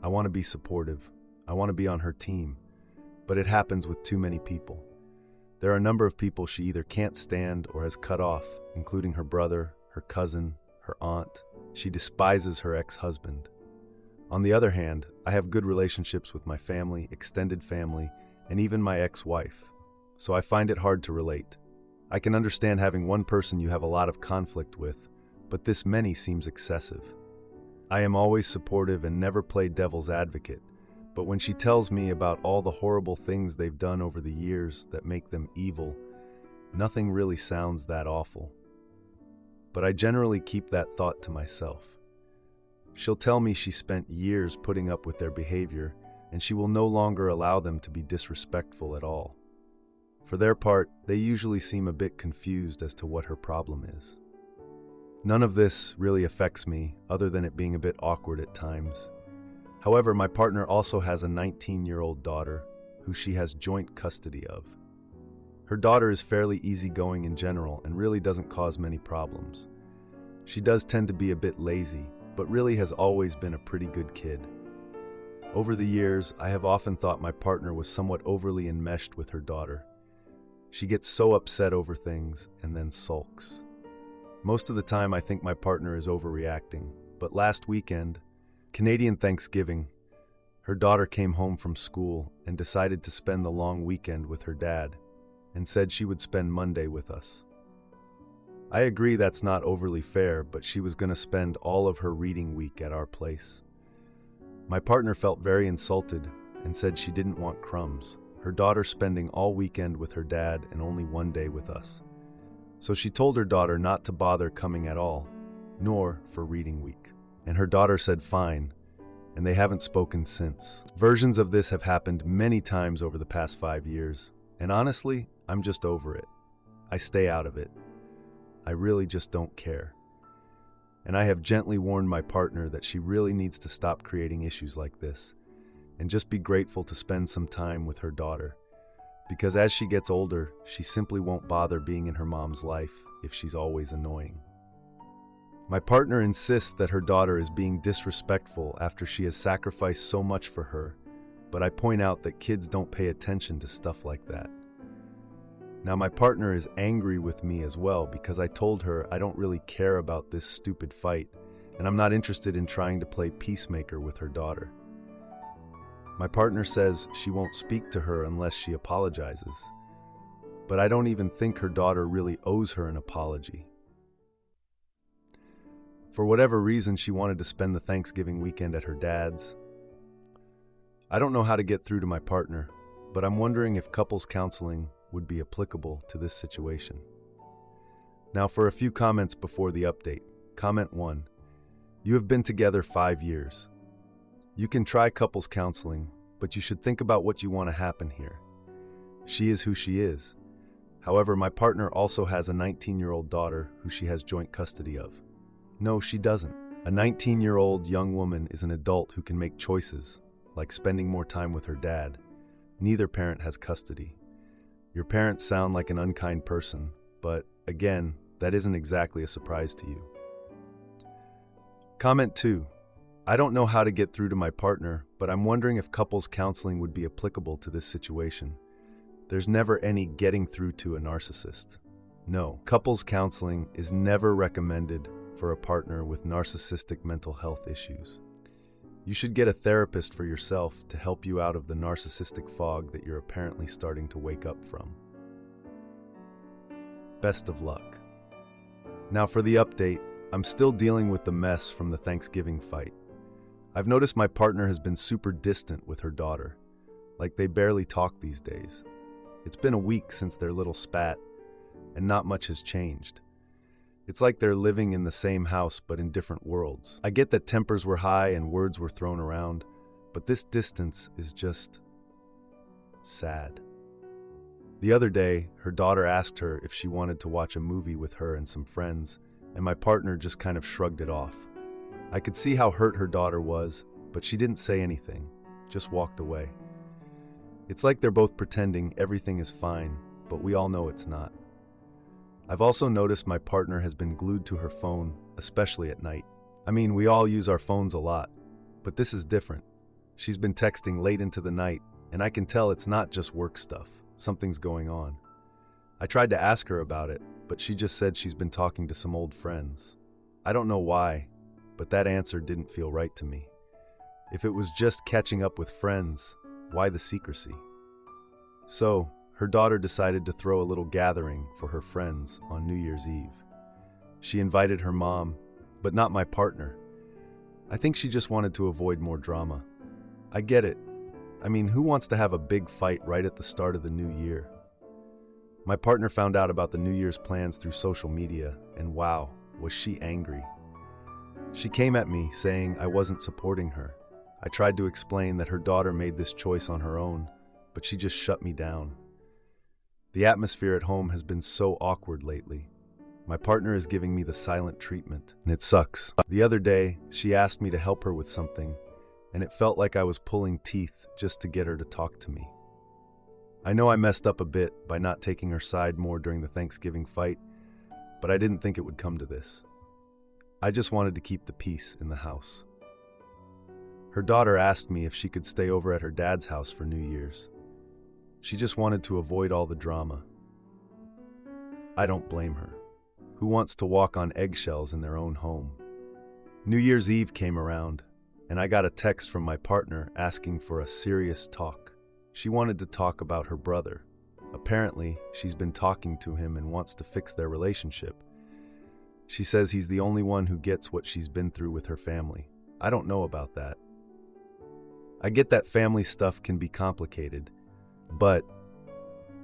I want to be supportive. I want to be on her team. But it happens with too many people. There are a number of people she either can't stand or has cut off, including her brother, her cousin, her aunt. She despises her ex-husband. On the other hand, I have good relationships with my family, extended family, and even my ex-wife. So I find it hard to relate. I can understand having one person you have a lot of conflict with, but this many seems excessive. I am always supportive and never play devil's advocate, but when she tells me about all the horrible things they've done over the years that make them evil, nothing really sounds that awful. But I generally keep that thought to myself. She'll tell me she spent years putting up with their behavior, and she will no longer allow them to be disrespectful at all. For their part, they usually seem a bit confused as to what her problem is. None of this really affects me, other than it being a bit awkward at times. However, my partner also has a 19-year-old daughter, who she has joint custody of. Her daughter is fairly easygoing in general and really doesn't cause many problems. She does tend to be a bit lazy, but really has always been a pretty good kid. Over the years, I have often thought my partner was somewhat overly enmeshed with her daughter. She gets so upset over things and then sulks. Most of the time I think my partner is overreacting, but last weekend, Canadian Thanksgiving, her daughter came home from school and decided to spend the long weekend with her dad and said she would spend Monday with us. I agree that's not overly fair, but she was going to spend all of her reading week at our place. My partner felt very insulted and said she didn't want crumbs, her daughter spending all weekend with her dad and only one day with us. So she told her daughter not to bother coming at all, nor for reading week. And her daughter said fine, and they haven't spoken since. Versions of this have happened many times over the past 5 years, and honestly, I'm just over it. I stay out of it. I really just don't care. And I have gently warned my partner that she really needs to stop creating issues like this, and just be grateful to spend some time with her daughter. Because as she gets older, she simply won't bother being in her mom's life if she's always annoying. My partner insists that her daughter is being disrespectful after she has sacrificed so much for her, but I point out that kids don't pay attention to stuff like that. Now my partner is angry with me as well because I told her I don't really care about this stupid fight, and I'm not interested in trying to play peacemaker with her daughter. My partner says she won't speak to her unless she apologizes, but I don't even think her daughter really owes her an apology. For whatever reason, she wanted to spend the Thanksgiving weekend at her dad's. I don't know how to get through to my partner, but I'm wondering if couples counseling would be applicable to this situation. Now for a few comments before the update. Comment 1. You have been together 5 years. You can try couples counseling, but you should think about what you want to happen here. She is who she is. However, my partner also has a 19-year-old daughter who she has joint custody of. No, she doesn't. A 19-year-old young woman is an adult who can make choices, like spending more time with her dad. Neither parent has custody. Your parents sound like an unkind person, but again, that isn't exactly a surprise to you. Comment 2. I don't know how to get through to my partner, but I'm wondering if couples counseling would be applicable to this situation. There's never any getting through to a narcissist. No, couples counseling is never recommended for a partner with narcissistic mental health issues. You should get a therapist for yourself to help you out of the narcissistic fog that you're apparently starting to wake up from. Best of luck. Now for the update, I'm still dealing with the mess from the Thanksgiving fight. I've noticed my partner has been super distant with her daughter, like they barely talk these days. It's been a week since their little spat, and not much has changed. It's like they're living in the same house but in different worlds. I get that tempers were high and words were thrown around, but this distance is just sad. The other day, her daughter asked her if she wanted to watch a movie with her and some friends, and my partner just kind of shrugged it off. I could see how hurt her daughter was, but she didn't say anything, just walked away. It's like they're both pretending everything is fine, but we all know it's not. I've also noticed my partner has been glued to her phone, especially at night. I mean, we all use our phones a lot, but this is different. She's been texting late into the night, and I can tell it's not just work stuff. Something's going on. I tried to ask her about it, but she just said she's been talking to some old friends. I don't know why, but that answer didn't feel right to me. If it was just catching up with friends, why the secrecy? So, her daughter decided to throw a little gathering for her friends on New Year's Eve. She invited her mom, but not my partner. I think she just wanted to avoid more drama. I get it. I mean, who wants to have a big fight right at the start of the new year? My partner found out about the New Year's plans through social media, and wow, was she angry. She came at me saying I wasn't supporting her. I tried to explain that her daughter made this choice on her own, but she just shut me down. The atmosphere at home has been so awkward lately. My partner is giving me the silent treatment, and it sucks. The other day, she asked me to help her with something, and it felt like I was pulling teeth just to get her to talk to me. I know I messed up a bit by not taking her side more during the Thanksgiving fight, but I didn't think it would come to this. I just wanted to keep the peace in the house. Her daughter asked me if she could stay over at her dad's house for New Year's. She just wanted to avoid all the drama. I don't blame her. Who wants to walk on eggshells in their own home? New Year's Eve came around, and I got a text from my partner asking for a serious talk. She wanted to talk about her brother. Apparently, she's been talking to him and wants to fix their relationship. She says he's the only one who gets what she's been through with her family. I don't know about that. I get that family stuff can be complicated, but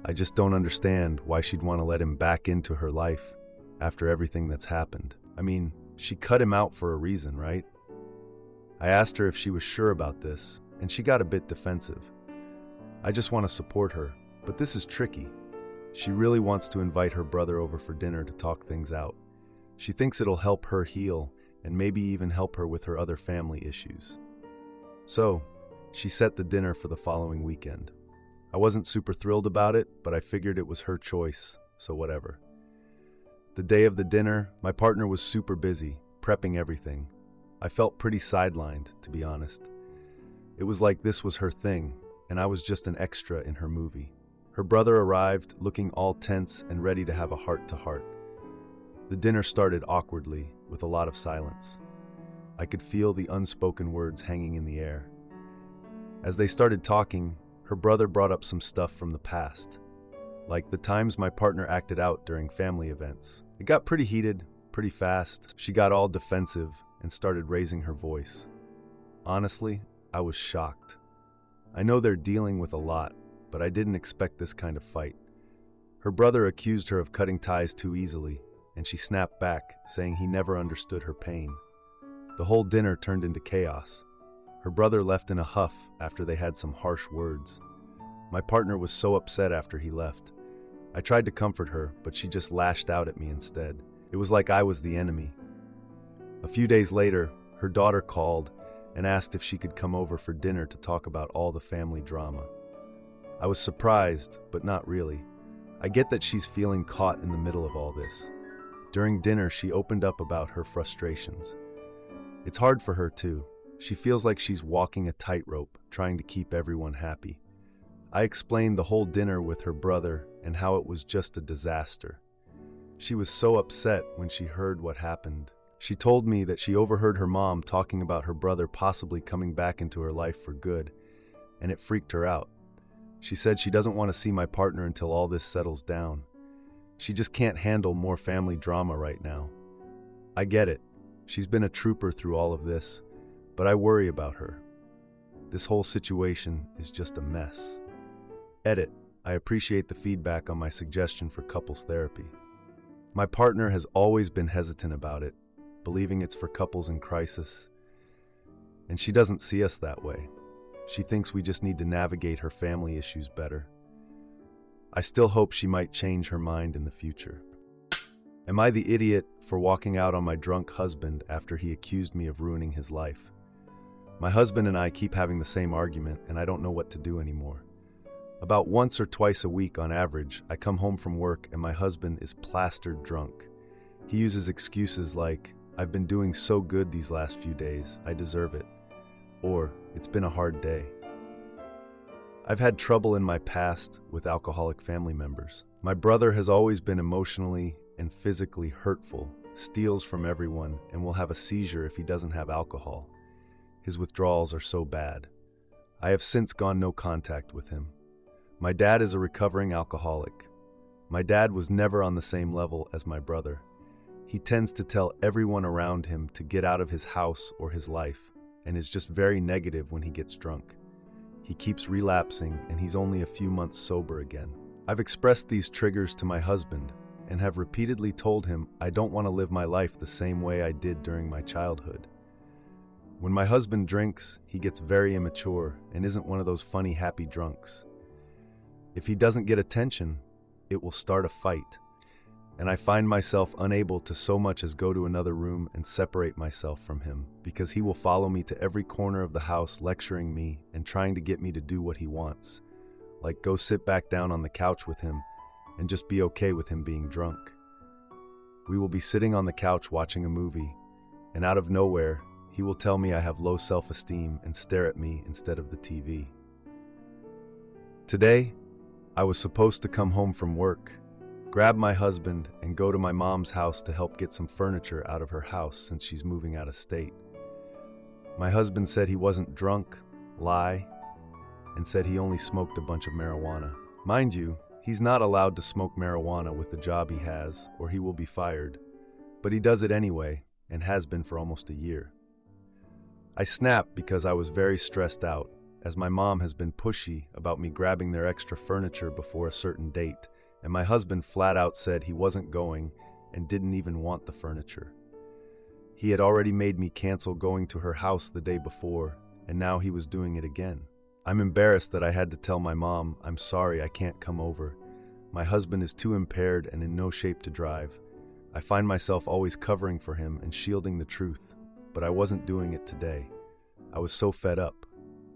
I just don't understand why she'd want to let him back into her life after everything that's happened. I mean, she cut him out for a reason, right? I asked her if she was sure about this, and she got a bit defensive. I just want to support her, but this is tricky. She really wants to invite her brother over for dinner to talk things out. She thinks it'll help her heal and maybe even help her with her other family issues. So, she set the dinner for the following weekend. I wasn't super thrilled about it, but I figured it was her choice, so whatever. The day of the dinner, my partner was super busy, prepping everything. I felt pretty sidelined, to be honest. It was like this was her thing, and I was just an extra in her movie. Her brother arrived, looking all tense and ready to have a heart-to-heart. The dinner started awkwardly, with a lot of silence. I could feel the unspoken words hanging in the air. As they started talking, her brother brought up some stuff from the past, like the times my partner acted out during family events. It got pretty heated, pretty fast. She got all defensive and started raising her voice. Honestly, I was shocked. I know they're dealing with a lot, but I didn't expect this kind of fight. Her brother accused her of cutting ties too easily, and she snapped back, saying he never understood her pain. The whole dinner turned into chaos. Her brother left in a huff after they had some harsh words. My partner was so upset after he left. I tried to comfort her, but she just lashed out at me instead. It was like I was the enemy. A few days later, her daughter called and asked if she could come over for dinner to talk about all the family drama. I was surprised, but not really. I get that she's feeling caught in the middle of all this. During dinner, she opened up about her frustrations. It's hard for her too. She feels like she's walking a tightrope, trying to keep everyone happy. I explained the whole dinner with her brother and how it was just a disaster. She was so upset when she heard what happened. She told me that she overheard her mom talking about her brother possibly coming back into her life for good, and it freaked her out. She said she doesn't want to see my partner until all this settles down. She just can't handle more family drama right now. I get it. She's been a trooper through all of this, but I worry about her. This whole situation is just a mess. Edit. I appreciate the feedback on my suggestion for couples therapy. My partner has always been hesitant about it, believing it's for couples in crisis, and she doesn't see us that way. She thinks we just need to navigate her family issues better. I still hope she might change her mind in the future. Am I the idiot for walking out on my drunk husband after he accused me of ruining his life? My husband and I keep having the same argument, and I don't know what to do anymore. About once or twice a week on average, I come home from work and my husband is plastered drunk. He uses excuses like, "I've been doing so good these last few days, I deserve it." Or, It's been a hard day. I've had trouble in my past with alcoholic family members. My brother has always been emotionally and physically hurtful, steals from everyone, and will have a seizure if he doesn't have alcohol. His withdrawals are so bad. I have since gone no contact with him. My dad is a recovering alcoholic. My dad was never on the same level as my brother. He tends to tell everyone around him to get out of his house or his life, and is just very negative when he gets drunk. He keeps relapsing, and he's only a few months sober again. I've expressed these triggers to my husband and have repeatedly told him I don't want to live my life the same way I did during my childhood. When my husband drinks, he gets very immature and isn't one of those funny, happy drunks. If he doesn't get attention, it will start a fight, and I find myself unable to so much as go to another room and separate myself from him, because he will follow me to every corner of the house lecturing me and trying to get me to do what he wants, like go sit back down on the couch with him and just be okay with him being drunk. We will be sitting on the couch watching a movie, and out of nowhere, he will tell me I have low self-esteem and stare at me instead of the TV. Today, I was supposed to come home from work, grab my husband, and go to my mom's house to help get some furniture out of her house since she's moving out of state. My husband said he wasn't drunk, and said he only smoked a bunch of marijuana. Mind you, he's not allowed to smoke marijuana with the job he has, or he will be fired, but he does it anyway, and has been for almost a year. I snapped because I was very stressed out, as my mom has been pushy about me grabbing their extra furniture before a certain date, and my husband flat out said he wasn't going and didn't even want the furniture. He had already made me cancel going to her house the day before, and now he was doing it again. I'm embarrassed that I had to tell my mom, I'm sorry, I can't come over. My husband is too impaired and in no shape to drive. I find myself always covering for him and shielding the truth, but I wasn't doing it today. I was so fed up.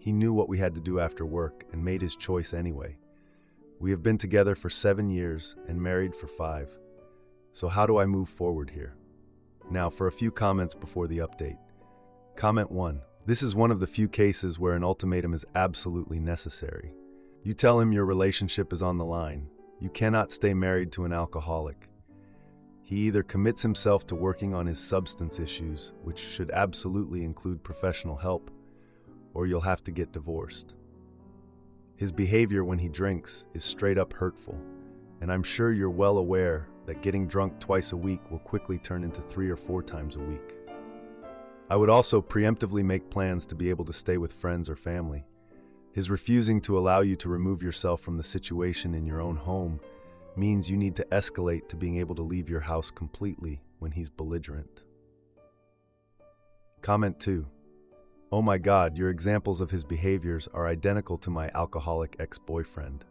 He knew what we had to do after work and made his choice anyway. We have been together for 7 years and married for 5. So how do I move forward here? Now for a few comments before the update. Comment 1. This is one of the few cases where an ultimatum is absolutely necessary. You tell him your relationship is on the line. You cannot stay married to an alcoholic. He either commits himself to working on his substance issues, which should absolutely include professional help, or you'll have to get divorced. His behavior when he drinks is straight up hurtful, and I'm sure you're well aware that getting drunk twice a week will quickly turn into 3 or 4 times a week. I would also preemptively make plans to be able to stay with friends or family. His refusing to allow you to remove yourself from the situation in your own home means you need to escalate to being able to leave your house completely when he's belligerent. Comment 2. Oh my God, your examples of his behaviors are identical to my alcoholic ex-boyfriend.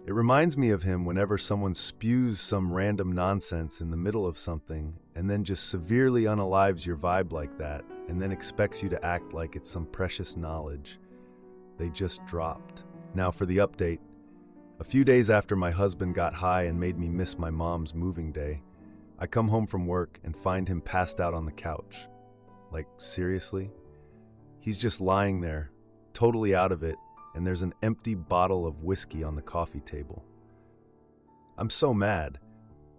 It reminds me of him whenever someone spews some random nonsense in the middle of something and then just severely unalives your vibe like that and then expects you to act like it's some precious knowledge they just dropped. Now for the update. A few days after my husband got high and made me miss my mom's moving day, I come home from work and find him passed out on the couch. Like, seriously? He's just lying there, totally out of it, and there's an empty bottle of whiskey on the coffee table. I'm so mad.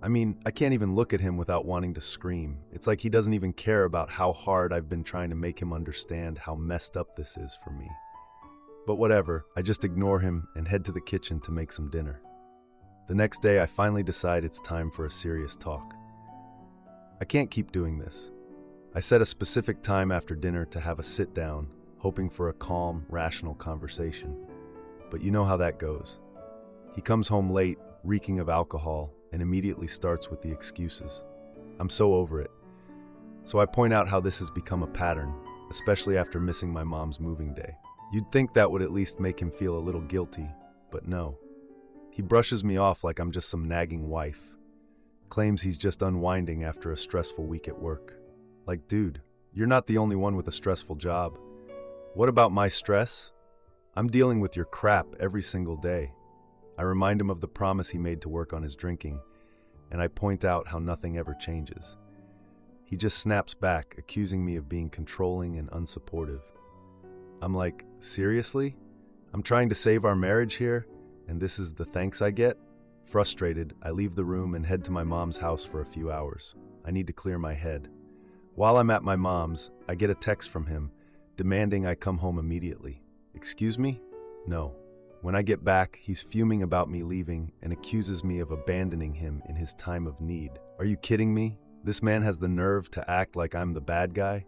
I mean, I can't even look at him without wanting to scream. It's like he doesn't even care about how hard I've been trying to make him understand how messed up this is for me. But whatever, I just ignore him and head to the kitchen to make some dinner. The next day, I finally decide it's time for a serious talk. I can't keep doing this. I set a specific time after dinner to have a sit-down, hoping for a calm, rational conversation. But you know how that goes. He comes home late, reeking of alcohol, and immediately starts with the excuses. I'm so over it. So I point out how this has become a pattern, especially after missing my mom's moving day. You'd think that would at least make him feel a little guilty, but no. He brushes me off like I'm just some nagging wife. Claims he's just unwinding after a stressful week at work. Like, dude, you're not the only one with a stressful job. What about my stress? I'm dealing with your crap every single day. I remind him of the promise he made to work on his drinking, and I point out how nothing ever changes. He just snaps back, accusing me of being controlling and unsupportive. I'm like, seriously? I'm trying to save our marriage here, and this is the thanks I get? Frustrated, I leave the room and head to my mom's house for a few hours. I need to clear my head. While I'm at my mom's, I get a text from him, demanding I come home immediately. Excuse me? No. When I get back, he's fuming about me leaving and accuses me of abandoning him in his time of need. Are you kidding me? This man has the nerve to act like I'm the bad guy?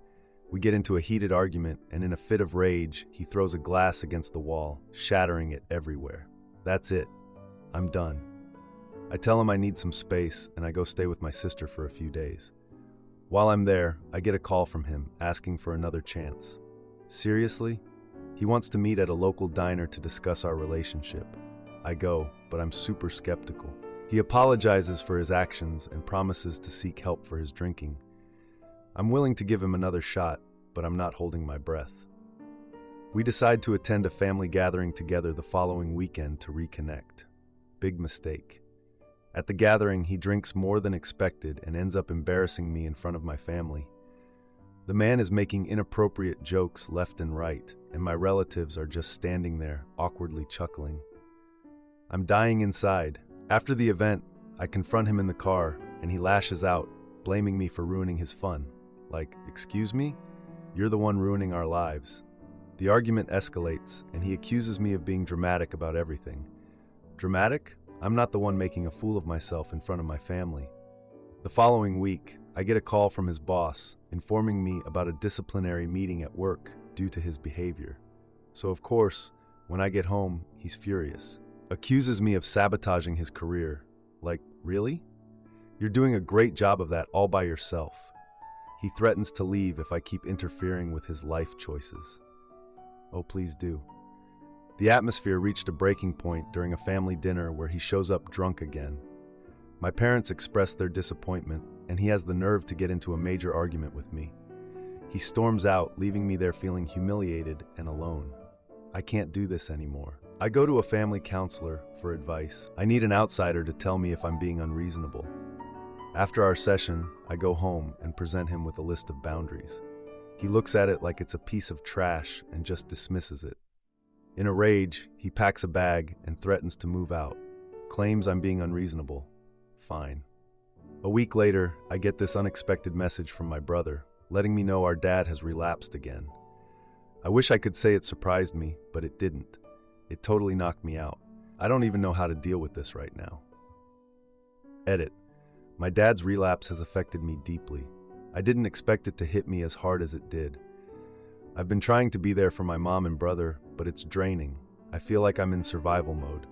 We get into a heated argument, and in a fit of rage, he throws a glass against the wall, shattering it everywhere. That's it. I'm done. I tell him I need some space, and I go stay with my sister for a few days. While I'm there, I get a call from him, asking for another chance. Seriously? He wants to meet at a local diner to discuss our relationship. I go, but I'm super skeptical. He apologizes for his actions and promises to seek help for his drinking. I'm willing to give him another shot, but I'm not holding my breath. We decide to attend a family gathering together the following weekend to reconnect. Big mistake. At the gathering, he drinks more than expected and ends up embarrassing me in front of my family. The man is making inappropriate jokes left and right, and my relatives are just standing there, awkwardly chuckling. I'm dying inside. After the event, I confront him in the car, and he lashes out, blaming me for ruining his fun. Like, excuse me? You're the one ruining our lives. The argument escalates, and he accuses me of being dramatic about everything. Dramatic? I'm not the one making a fool of myself in front of my family. The following week, I get a call from his boss, informing me about a disciplinary meeting at work due to his behavior. So of course, when I get home, he's furious. Accuses me of sabotaging his career. Like, really? You're doing a great job of that all by yourself. He threatens to leave if I keep interfering with his life choices. Oh, please do. The atmosphere reached a breaking point during a family dinner where he shows up drunk again. My parents express their disappointment, and he has the nerve to get into a major argument with me. He storms out, leaving me there feeling humiliated and alone. I can't do this anymore. I go to a family counselor for advice. I need an outsider to tell me if I'm being unreasonable. After our session, I go home and present him with a list of boundaries. He looks at it like it's a piece of trash and just dismisses it. In a rage, he packs a bag and threatens to move out. Claims I'm being unreasonable. Fine. A week later, I get this unexpected message from my brother, letting me know our dad has relapsed again. I wish I could say it surprised me, but it didn't. It totally knocked me out. I don't even know how to deal with this right now. Edit. My dad's relapse has affected me deeply. I didn't expect it to hit me as hard as it did. I've been trying to be there for my mom and brother, but it's draining. I feel like I'm in survival mode.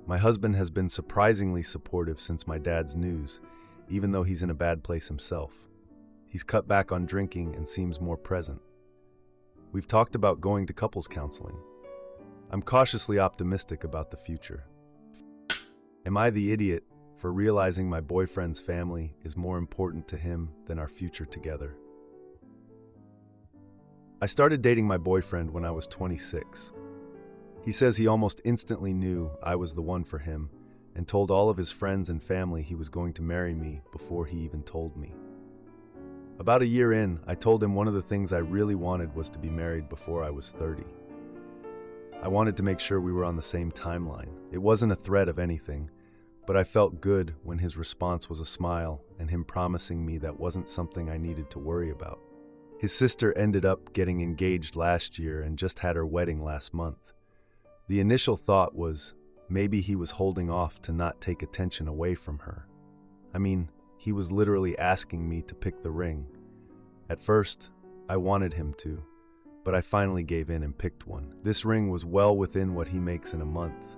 My husband has been surprisingly supportive since my dad's news, even though he's in a bad place himself. He's cut back on drinking and seems more present. We've talked about going to couples counseling. I'm cautiously optimistic about the future. Am I the idiot for realizing my boyfriend's family is more important to him than our future together? I started dating my boyfriend when I was 26. He says he almost instantly knew I was the one for him and told all of his friends and family he was going to marry me before he even told me. About a year in, I told him one of the things I really wanted was to be married before I was 30. I wanted to make sure we were on the same timeline. It wasn't a threat of anything, but I felt good when his response was a smile and him promising me that wasn't something I needed to worry about. His sister ended up getting engaged last year and just had her wedding last month. The initial thought was maybe he was holding off to not take attention away from her. I mean, he was literally asking me to pick the ring. At first, I wanted him to, but I finally gave in and picked one. This ring was well within what he makes in a month,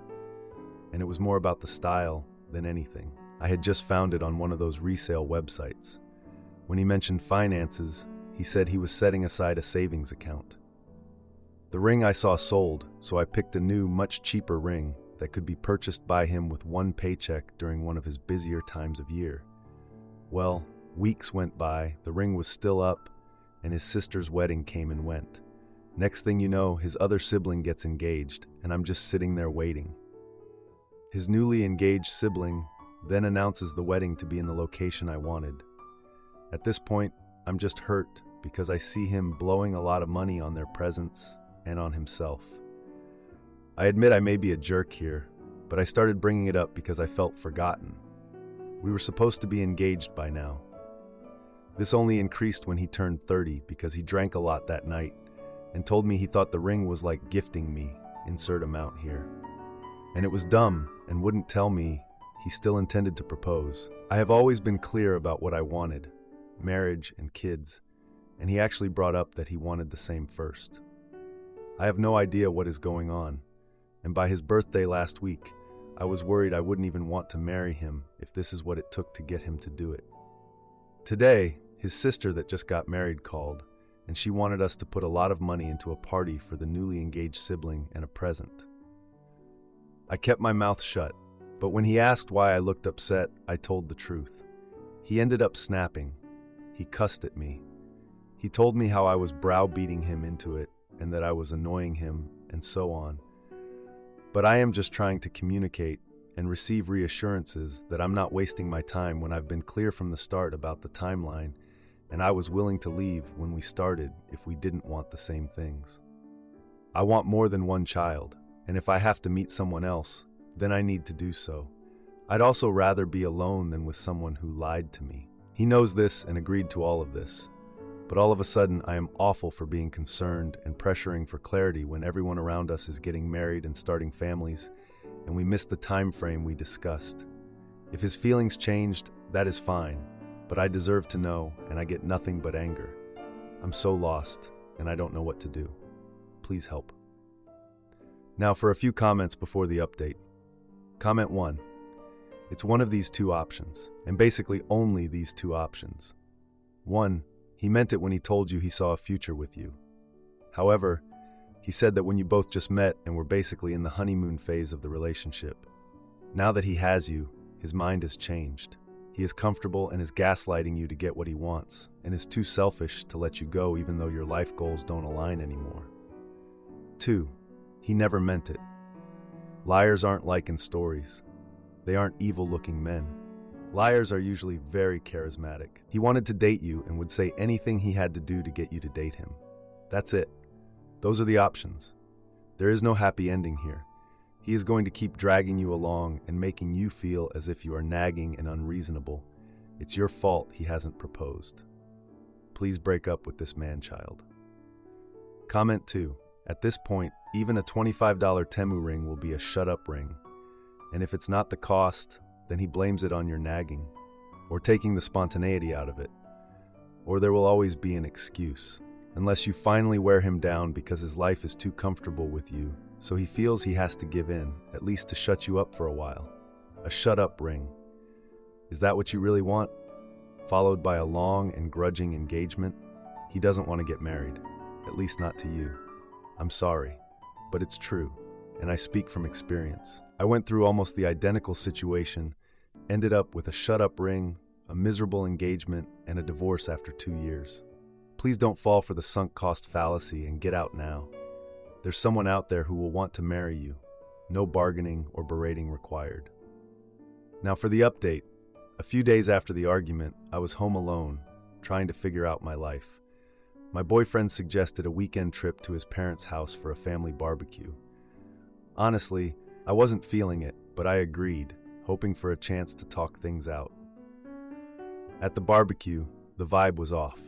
and it was more about the style than anything. I had just found it on one of those resale websites. When he mentioned finances, he said he was setting aside a savings account. The ring I saw sold, so I picked a new, much cheaper ring that could be purchased by him with one paycheck during one of his busier times of year. Well, weeks went by, the ring was still up, and his sister's wedding came and went. Next thing you know, his other sibling gets engaged, and I'm just sitting there waiting. His newly engaged sibling then announces the wedding to be in the location I wanted. At this point, I'm just hurt because I see him blowing a lot of money on their presents, and on himself. I admit I may be a jerk here, but I started bringing it up because I felt forgotten. We were supposed to be engaged by now. This only increased when he turned 30 because he drank a lot that night and told me he thought the ring was like gifting me, insert amount here. And it was dumb and wouldn't tell me he still intended to propose. I have always been clear about what I wanted, marriage and kids, and he actually brought up that he wanted the same first. I have no idea what is going on, and by his birthday last week, I was worried I wouldn't even want to marry him if this is what it took to get him to do it. Today, his sister that just got married called, and she wanted us to put a lot of money into a party for the newly engaged sibling and a present. I kept my mouth shut, but when he asked why I looked upset, I told the truth. He ended up snapping. He cussed at me. He told me how I was browbeating him into it and that I was annoying him and so on. But I am just trying to communicate and receive reassurances that I'm not wasting my time when I've been clear from the start about the timeline, and I was willing to leave when we started if we didn't want the same things. I want more than one child, and if I have to meet someone else, then I need to do so. I'd also rather be alone than with someone who lied to me. He knows this and agreed to all of this. But all of a sudden, I am awful for being concerned and pressuring for clarity when everyone around us is getting married and starting families, and we miss the time frame we discussed. If his feelings changed, that is fine, but I deserve to know, and I get nothing but anger. I'm so lost, and I don't know what to do. Please help. Now for a few comments before the update. Comment 1. It's one of these two options, and basically only these two options. 1. He meant it when he told you he saw a future with you. However, he said that when you both just met and were basically in the honeymoon phase of the relationship. Now that he has you, his mind has changed. He is comfortable and is gaslighting you to get what he wants, and is too selfish to let you go even though your life goals don't align anymore. 2. He never meant it. Liars aren't like in stories. They aren't evil-looking men. Liars are usually very charismatic. He wanted to date you and would say anything he had to do to get you to date him. That's it. Those are the options. There is no happy ending here. He is going to keep dragging you along and making you feel as if you are nagging and unreasonable. It's your fault he hasn't proposed. Please break up with this man-child. Comment 2. At this point, even a $25 Temu ring will be a shut-up ring. And if it's not the cost, then he blames it on your nagging, or taking the spontaneity out of it. Or there will always be an excuse, unless you finally wear him down because his life is too comfortable with you, so he feels he has to give in, at least to shut you up for a while. A shut-up ring. Is that what you really want? Followed by a long and grudging engagement? He doesn't want to get married, at least not to you. I'm sorry, but it's true, and I speak from experience. I went through almost the identical situation, ended up with a shut-up ring, a miserable engagement, and a divorce after 2 years. Please don't fall for the sunk cost fallacy and get out now. There's someone out there who will want to marry you. No bargaining or berating required. Now for the update. A few days after the argument, I was home alone, trying to figure out my life. My boyfriend suggested a weekend trip to his parents' house for a family barbecue. Honestly, I wasn't feeling it, but I agreed, hoping for a chance to talk things out. At the barbecue, the vibe was off.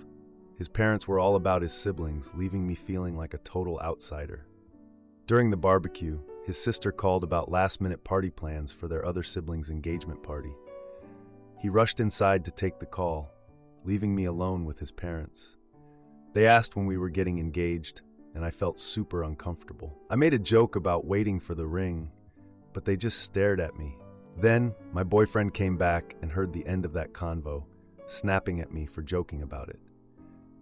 His parents were all about his siblings, leaving me feeling like a total outsider. During the barbecue, his sister called about last-minute party plans for their other sibling's engagement party. He rushed inside to take the call, leaving me alone with his parents. They asked when we were getting engaged, and I felt super uncomfortable. I made a joke about waiting for the ring, but they just stared at me. Then, my boyfriend came back and heard the end of that convo, snapping at me for joking about it.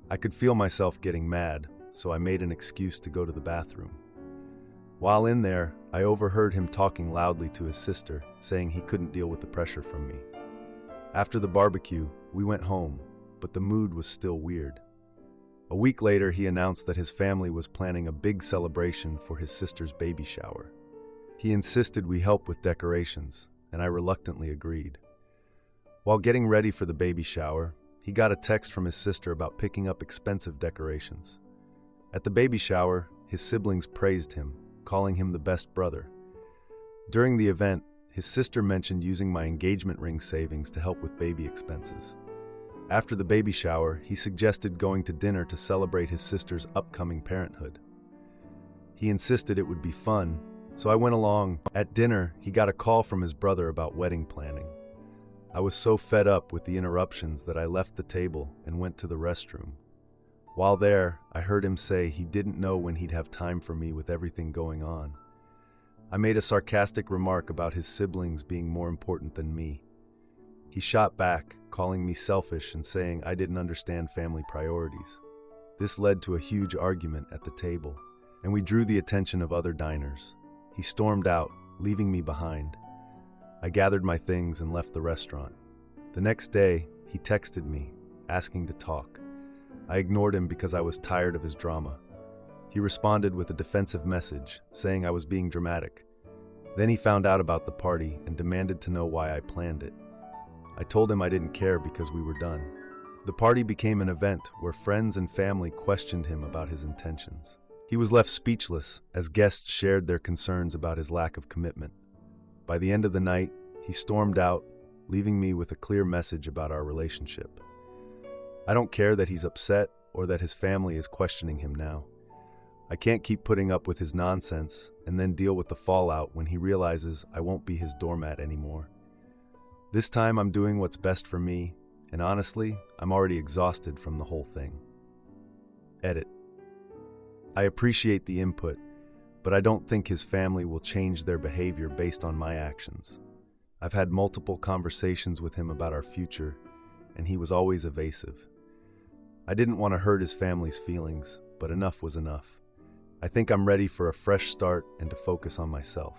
I could feel myself getting mad, so I made an excuse to go to the bathroom. While in there, I overheard him talking loudly to his sister, saying he couldn't deal with the pressure from me. After the barbecue, we went home, but the mood was still weird. A week later, he announced that his family was planning a big celebration for his sister's baby shower. He insisted we help with decorations, and I reluctantly agreed. While getting ready for the baby shower, he got a text from his sister about picking up expensive decorations. At the baby shower, his siblings praised him, calling him the best brother. During the event, his sister mentioned using my engagement ring savings to help with baby expenses. After the baby shower, he suggested going to dinner to celebrate his sister's upcoming parenthood. He insisted it would be fun, so I went along. At dinner, he got a call from his brother about wedding planning. I was so fed up with the interruptions that I left the table and went to the restroom. While there, I heard him say he didn't know when he'd have time for me with everything going on. I made a sarcastic remark about his siblings being more important than me. He shot back, calling me selfish and saying I didn't understand family priorities. This led to a huge argument at the table, and we drew the attention of other diners. He stormed out, leaving me behind. I gathered my things and left the restaurant. The next day, he texted me, asking to talk. I ignored him because I was tired of his drama. He responded with a defensive message, saying I was being dramatic. Then he found out about the party and demanded to know why I planned it. I told him I didn't care because we were done. The party became an event where friends and family questioned him about his intentions. He was left speechless as guests shared their concerns about his lack of commitment. By the end of the night, he stormed out, leaving me with a clear message about our relationship. I don't care that he's upset or that his family is questioning him now. I can't keep putting up with his nonsense and then deal with the fallout when he realizes I won't be his doormat anymore. This time I'm doing what's best for me, and honestly, I'm already exhausted from the whole thing. Edit. I appreciate the input, but I don't think his family will change their behavior based on my actions. I've had multiple conversations with him about our future, and he was always evasive. I didn't want to hurt his family's feelings, but enough was enough. I think I'm ready for a fresh start and to focus on myself.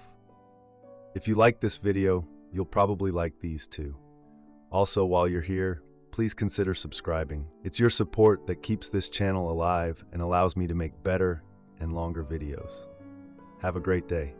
If you like this video, you'll probably like these too. Also, while you're here, please consider subscribing. It's your support that keeps this channel alive and allows me to make better and longer videos. Have a great day.